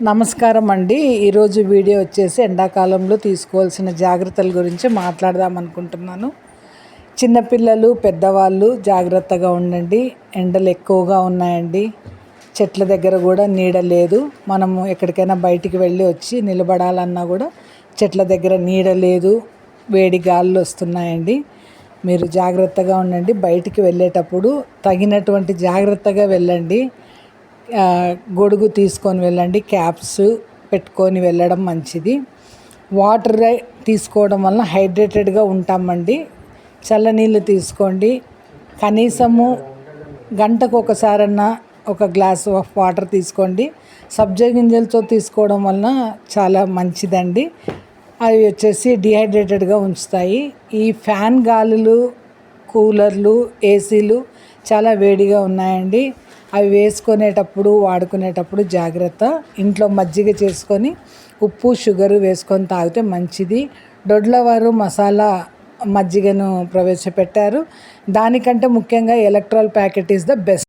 నమస్కారం అండి. ఈరోజు వీడియో వచ్చేసి ఎండాకాలంలో తీసుకోవాల్సిన జాగ్రత్తల గురించి మాట్లాడదాం అనుకుంటున్నాను. చిన్నపిల్లలు పెద్దవాళ్ళు జాగ్రత్తగా ఉండండి. ఎండలు ఎక్కువగా ఉన్నాయండి. చెట్ల దగ్గర కూడా నీడ లేదు. మనము ఎక్కడికైనా బయటికి వెళ్ళి వచ్చి నిలబడాలన్నా కూడా చెట్ల దగ్గర నీడ లేదు. వేడి గాలులు వస్తున్నాయండి. మీరు జాగ్రత్తగా ఉండండి. బయటికి వెళ్ళేటప్పుడు తగినటువంటి జాగ్రత్తగా వెళ్ళండి. గొడుగు తీసుకొని వెళ్ళండి. క్యాప్స్ పెట్టుకొని వెళ్ళడం మంచిది. వాటర్ తీసుకోవడం వలన హైడ్రేటెడ్గా ఉంటామండి. చల్లనీళ్ళు తీసుకోండి. కనీసము గంటకు ఒకసారన్నా ఒక గ్లాస్ ఆఫ్ వాటర్ తీసుకోండి. సబ్జా గింజలతో తీసుకోవడం వలన చాలా మంచిదండి. అవి వచ్చేసి డిహైడ్రేటెడ్గా ఉంచుతాయి. ఈ ఫ్యాన్ గాలులు, కూలర్లు, ఏసీలు చాలా వేడిగా ఉన్నాయండి. అవి వేసుకునేటప్పుడు వాడుకునేటప్పుడు జాగ్రత్త. ఇంట్లో మజ్జిగ చేసుకొని ఉప్పు షుగరు వేసుకొని తాగితే మంచిది. దొడ్లవారు మసాలా మజ్జిగను ప్రవేశపెట్టారు. దానికంటే ముఖ్యంగా electoral packet is the best.